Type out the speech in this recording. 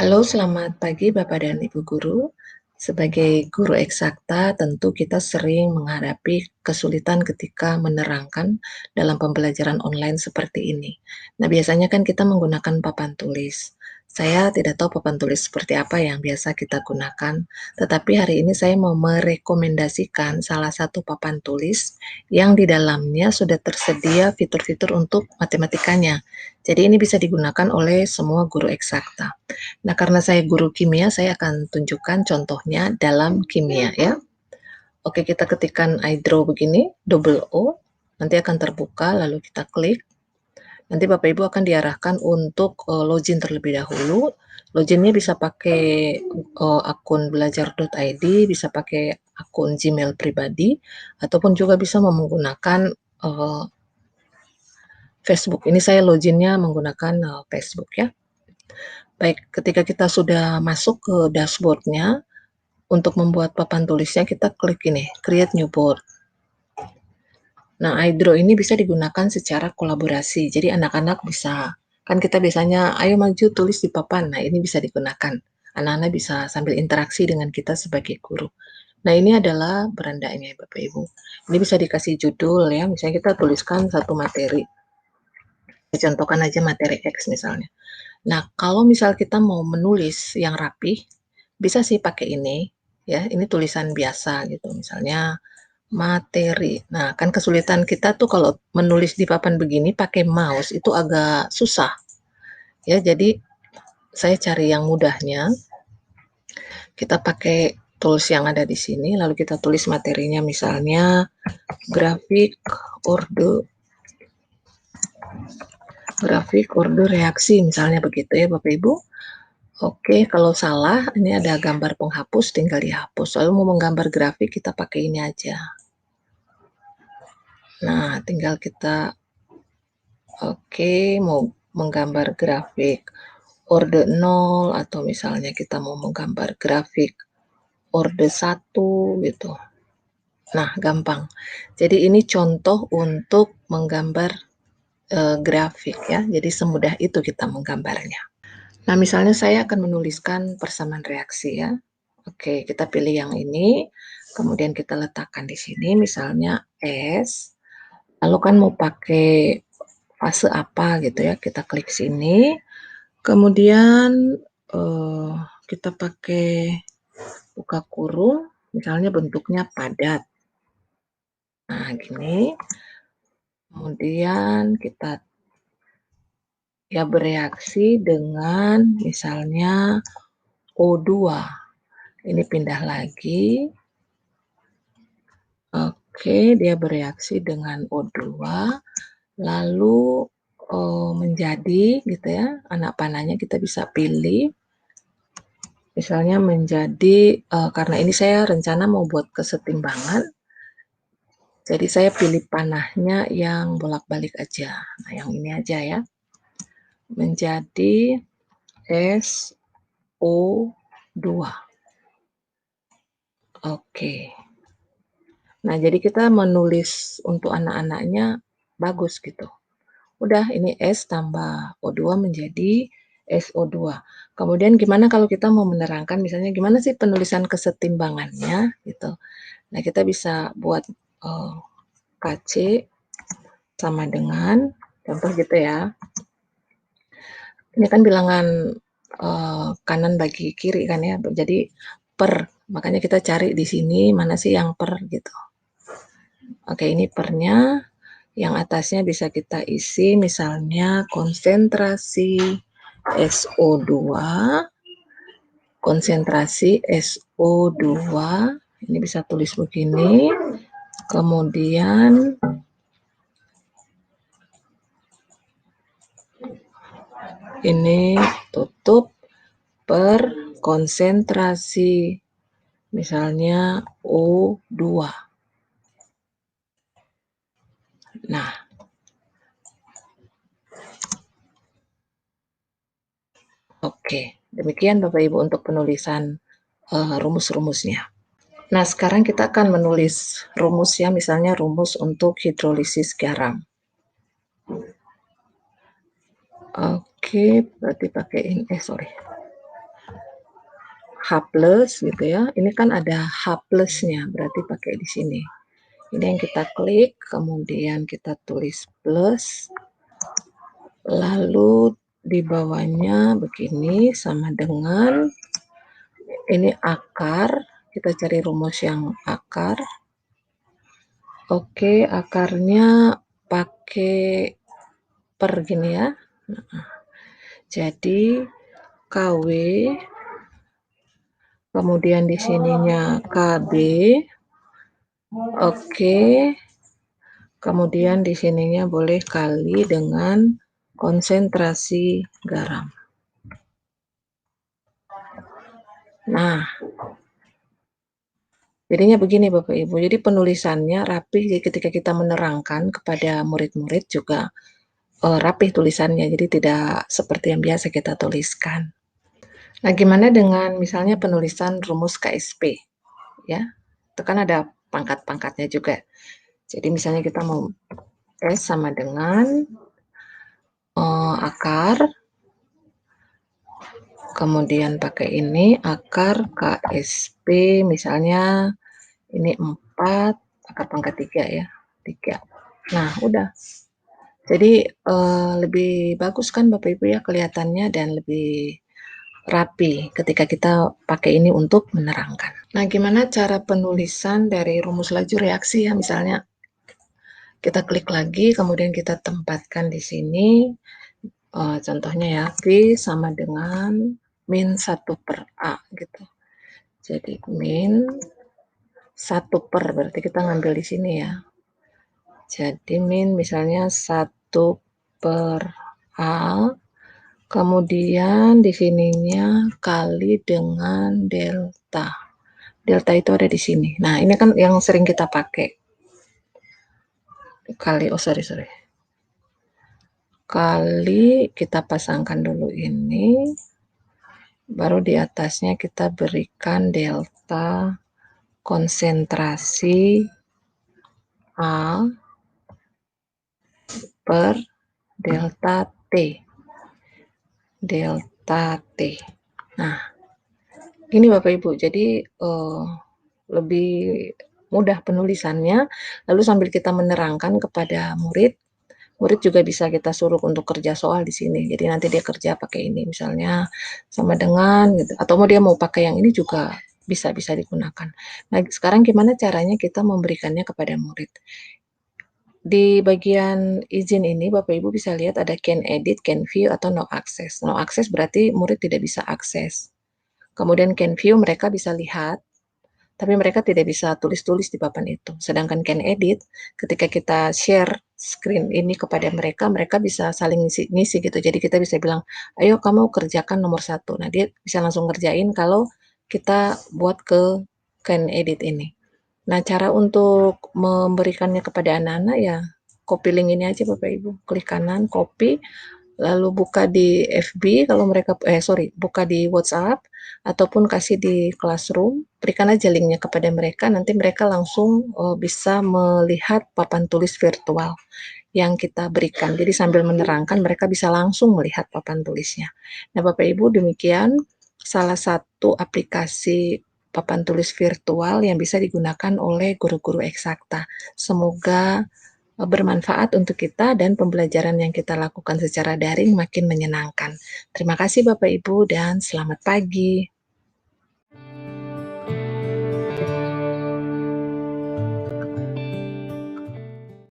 Halo, selamat pagi Bapak dan Ibu guru. Sebagai guru eksakta, tentu kita sering menghadapi kesulitan ketika menerangkan dalam pembelajaran online seperti ini. Nah, biasanya kan kita menggunakan papan tulis. Saya tidak tahu papan tulis seperti apa yang biasa kita gunakan, tetapi hari ini saya mau merekomendasikan salah satu papan tulis yang di dalamnya sudah tersedia fitur-fitur untuk matematikanya. Jadi ini bisa digunakan oleh semua guru eksakta. Nah, karena saya guru kimia, saya akan tunjukkan contohnya dalam kimia ya. Oke, kita ketikkan I draw begini, double O, nanti akan terbuka, lalu kita klik. Nanti Bapak Ibu akan diarahkan untuk login terlebih dahulu. Loginnya bisa pakai akun belajar.id, bisa pakai akun Gmail pribadi, ataupun juga bisa menggunakan Facebook. Ini saya loginnya menggunakan Facebook ya. Baik, ketika kita sudah masuk ke dashboardnya, untuk membuat papan tulisnya kita klik ini, create new board. Nah, iDraw ini bisa digunakan secara kolaborasi. Jadi anak-anak bisa, kan kita biasanya, ayo maju tulis di papan. Nah, ini bisa digunakan. Anak-anak bisa sambil interaksi dengan kita sebagai guru. Nah, ini adalah berandanya Bapak Ibu. Ini bisa dikasih judul ya, misalnya kita tuliskan satu materi. Contohkan aja materi X misalnya. Nah, kalau misal kita mau menulis yang rapih, bisa sih pakai ini, ya. Ini tulisan biasa gitu, misalnya materi. Nah, kan kesulitan kita tuh kalau menulis di papan begini pakai mouse itu agak susah, ya. Jadi saya cari yang mudahnya. Kita pakai tools yang ada di sini, lalu kita tulis materinya, misalnya grafik orde reaksi, misalnya begitu ya Bapak Ibu. Oke, kalau salah, ini ada gambar penghapus, tinggal dihapus. Lalu mau menggambar grafik, kita pakai ini aja. Nah, tinggal kita, mau menggambar grafik orde 0, atau misalnya kita mau menggambar grafik orde 1, gitu. Nah, gampang. Jadi ini contoh untuk menggambar grafik ya, jadi semudah itu kita menggambarnya. Nah, misalnya saya akan menuliskan persamaan reaksi ya. Oke, kita pilih yang ini, kemudian kita letakkan di sini, misalnya S. Lalu kan mau pakai fase apa gitu ya, kita klik sini. Kemudian kita pakai buka kurung, misalnya bentuknya padat. Nah, gini. Kemudian kita ya bereaksi dengan misalnya O2. Ini pindah lagi. Oke, dia bereaksi dengan O2, lalu menjadi gitu ya, anak panahnya kita bisa pilih. Misalnya menjadi, karena ini saya rencana mau buat kesetimbangan, jadi saya pilih panahnya yang bolak-balik aja. Nah, yang ini aja ya. Menjadi SO2. Oke. Nah, jadi kita menulis untuk anak-anaknya bagus gitu. Udah, ini S tambah O2 menjadi SO2. Kemudian gimana kalau kita mau menerangkan, misalnya gimana sih penulisan kesetimbangannya gitu. Nah, kita bisa buat KC sama dengan, contoh gitu ya. Ini kan bilangan kanan bagi kiri kan ya, jadi per, makanya kita cari di sini mana sih yang per gitu. Oke, ini pernya. Yang atasnya bisa kita isi misalnya konsentrasi SO2, konsentrasi SO2, ini bisa tulis begini, kemudian ini tutup per konsentrasi misalnya O2. Nah, oke, demikian Bapak Ibu untuk penulisan rumus-rumusnya. Nah, sekarang kita akan menulis rumus ya, misalnya rumus untuk hidrolisis garam. Oke, berarti pakai ini, sorry. H plus gitu ya. Ini kan ada H plusnya, berarti pakai di sini. Ini yang kita klik, kemudian kita tulis plus, lalu di bawahnya begini sama dengan ini akar. Kita cari rumus yang akar. Oke, akarnya pakai per gini ya. Jadi KW, kemudian di sininya KB. Oke. Kemudian di sininya boleh kali dengan konsentrasi garam. Nah, jadinya begini Bapak Ibu. Jadi penulisannya rapi ketika kita menerangkan kepada murid-murid juga rapih tulisannya. Jadi tidak seperti yang biasa kita tuliskan. Nah, gimana dengan misalnya penulisan rumus KSP? Ya, itu kan ada pangkat-pangkatnya juga. Jadi misalnya kita mau S sama dengan akar, kemudian pakai ini akar KSP, misalnya ini 4, akar pangkat 3 ya, 3. Nah, udah. Jadi lebih bagus kan Bapak Ibu ya kelihatannya, dan lebih rapi ketika kita pakai ini untuk menerangkan. Nah, gimana cara penulisan dari rumus laju reaksi ya? Misalnya kita klik lagi, kemudian kita tempatkan di sini. Contohnya ya, V sama dengan min 1 per A gitu. Jadi min 1 per, berarti kita ngambil di sini ya. Jadi min misalnya 1 per A, kemudian di sininya kali dengan delta. Delta itu ada di sini. Nah, ini kan yang sering kita pakai. Kali, sorry. Kali kita pasangkan dulu ini, baru di atasnya kita berikan delta konsentrasi A per delta T. Delta T. Nah, ini Bapak Ibu, jadi lebih mudah penulisannya, lalu sambil kita menerangkan kepada murid, murid juga bisa kita suruh untuk kerja soal di sini. Jadi nanti dia kerja pakai ini, misalnya sama dengan gitu. Atau mau dia mau pakai yang ini juga bisa digunakan. Nah, sekarang gimana caranya kita memberikannya kepada murid? Di bagian izin ini Bapak Ibu bisa lihat ada can edit, can view, atau no access. No access berarti murid tidak bisa akses. Kemudian can view mereka bisa lihat, tapi mereka tidak bisa tulis-tulis di papan itu. Sedangkan can edit, ketika kita share screen ini kepada mereka, mereka bisa saling ngisi gitu. Jadi kita bisa bilang, ayo kamu kerjakan nomor 1. Nah, dia bisa langsung ngerjain kalau kita buat ke can edit ini. Nah, cara untuk memberikannya kepada anak-anak ya copy link ini aja Bapak Ibu. Klik kanan, copy, lalu buka di FB kalau mereka buka di WhatsApp ataupun kasih di Classroom, berikan aja linknya kepada mereka, nanti mereka langsung bisa melihat papan tulis virtual yang kita berikan. Jadi sambil menerangkan mereka bisa langsung melihat papan tulisnya. Nah, Bapak Ibu, demikian salah satu aplikasi papan tulis virtual yang bisa digunakan oleh guru-guru eksakta. Semoga bermanfaat untuk kita dan pembelajaran yang kita lakukan secara daring makin menyenangkan. Terima kasih Bapak Ibu dan selamat pagi.